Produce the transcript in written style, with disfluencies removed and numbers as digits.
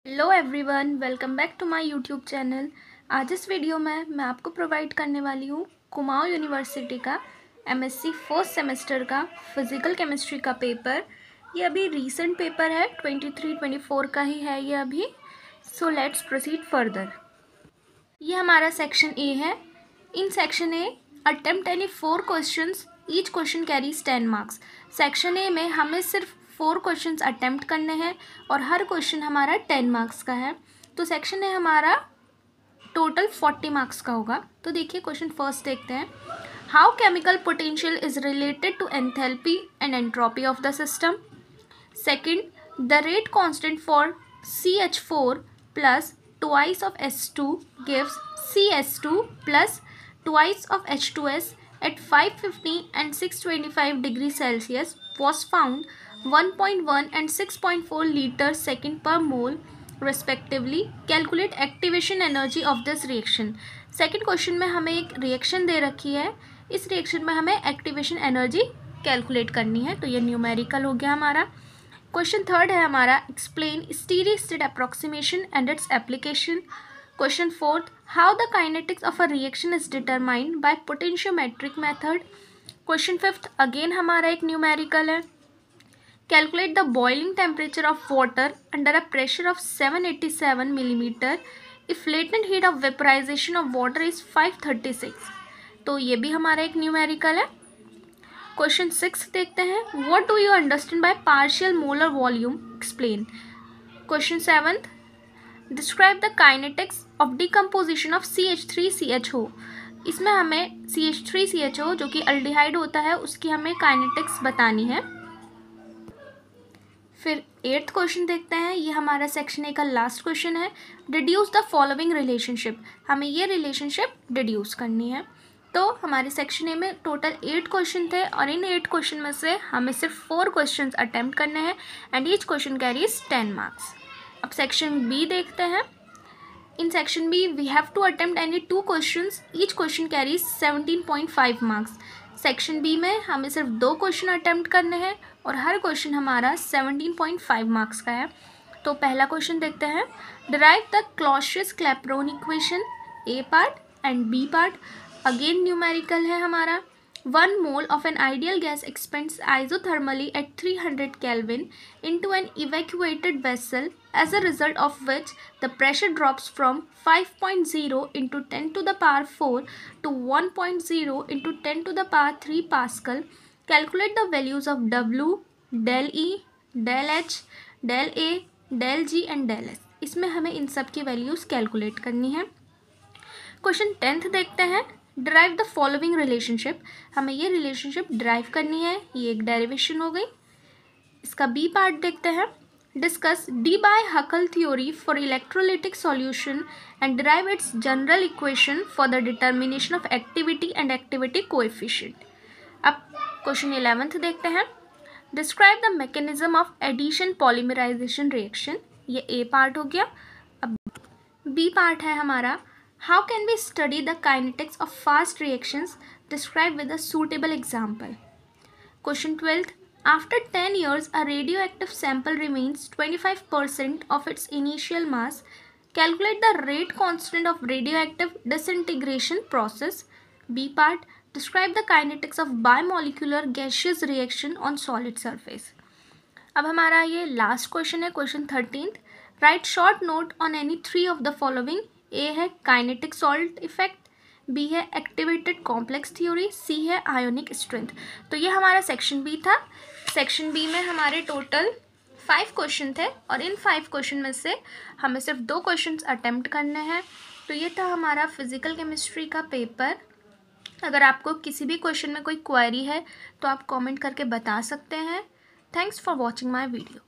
Hello everyone, welcome back to my YouTube channel. आज इस video में मैं आपको प्रोवाइड करने वाली हूँ कुमाऊं यूनिवर्सिटी का एमएससी फर्स्ट सेमेस्टर का फिज़िकल केमिस्ट्री का पेपर। ये अभी रीसेंट पेपर है, 23-24 का ही है ये अभी। So let's proceed further. ये हमारा सेक्शन ए है। In section A attempt any 4 questions, each question carries 10 marks. Section A में हमें सिर्फ 4 क्वेश्चंस अटेम्प्ट करने हैं और हर क्वेश्चन हमारा 10 मार्क्स का है। तो सेक्शन ए हमारा टोटल 40 मार्क्स का होगा। तो देखिए क्वेश्चन फर्स्ट देखते हैं। How chemical potential is related to enthalpy and entropy of the system. Second, the rate constant for CH4 plus twice of S2 gives CS2 plus twice of H2S at 550 and 625 degrees Celsius was found 1.1 and 6.4 liters second per mole respectively. Calculate activation energy of this reaction. Second question में हमें एक reaction दे रखी है, इस reaction में हमें activation energy calculate करनी है। तो ये न्यूमेरिकल हो गया हमारा। क्वेश्चन थर्ड है हमारा, explain steady state approximation and its application. Question fourth, how the kinetics of a reaction is determined by potentiometric method. Question fifth again हमारा एक न्यूमेरिकल है। Calculate the boiling temperature of water under a pressure of 787 millimetre if latent heat of vaporisation of water is 536। तो ये भी हमारा एक numerical है। Question 6 देखते हैं। What do you understand by partial molar volume, explain. Question 7, describe the kinetics of decomposition of CH3CHO। इसमें हमें CH3CHO जो कि अल्डिहाइड होता है उसकी हमें काइनेटिक्स बतानी है। फिर 8th क्वेश्चन देखते हैं। ये हमारा सेक्शन ए का लास्ट क्वेश्चन है। Deduce the following relationship. हमें ये रिलेशनशिप डिड्यूस करनी है। तो हमारे सेक्शन ए में टोटल 8 क्वेश्चन थे और इन 8 क्वेश्चन में से हमें सिर्फ 4 क्वेश्चंस अटेम्प्ट करने हैं and each question carries 10 marks. अब सेक्शन बी देखते हैं। In section B we have to attempt any 2 questions, each question carries 17.5 marks. Section B में हमें सिर्फ 2 क्वेश्चन अटेम्प्ट करने हैं और हर क्वेश्चन हमारा 17.5 मार्क्स का है। तो पहला क्वेश्चन देखते हैं। Derive the Clausius Clapeyron equation, A part and B part. Again numerical है हमारा। 1 mole of an ideal gas expands isothermally at 300 Kelvin into an evacuated vessel, as a result of which the pressure drops from 5.0 into 10 to the power 4 to 1.0 into 10 to the power 3 Pascal. Calculate the values of W, del E, del H, del A, del G and del S. इसमें हमें इन सब की values calculate करनी है। Question 10th देखते हैं। Derive the following relationship. हमें ये रिलेशनशिप डिराइव करनी है, ये एक डेरिवेशन हो गई। इसका बी पार्ट देखते हैं। Discuss Debye Huckel theory for electrolytic solution and derive its general equation for the determination of activity and activity coefficient. अब क्वेश्चन 11th देखते हैं। Describe the mechanism of addition polymerisation reaction. ये A part हो गया। अब B part है हमारा, how can we study the kinetics of fast reactions, describe with a suitable example. Question 12, after 10 years a radioactive sample remains 25% of its initial mass. Calculate the rate constant of radioactive disintegration process. B part, describe the kinetics of bimolecular gaseous reaction on solid surface. अब हमारा ये last question है, question 13th, write short note on any 3 of the following. A है kinetic salt effect, B है activated complex theory, C है ionic strength. तो ये हमारा सेक्शन बी था। सेक्शन बी में हमारे टोटल 5 क्वेश्चन थे और इन 5 क्वेश्चन में से हमें सिर्फ 2 क्वेश्चंस अटेम्प्ट करने हैं। तो ये था हमारा फिज़िकल केमिस्ट्री का पेपर। अगर आपको किसी भी क्वेश्चन में कोई क्वेरी है तो आप कमेंट करके बता सकते हैं। Thanks for watching my video.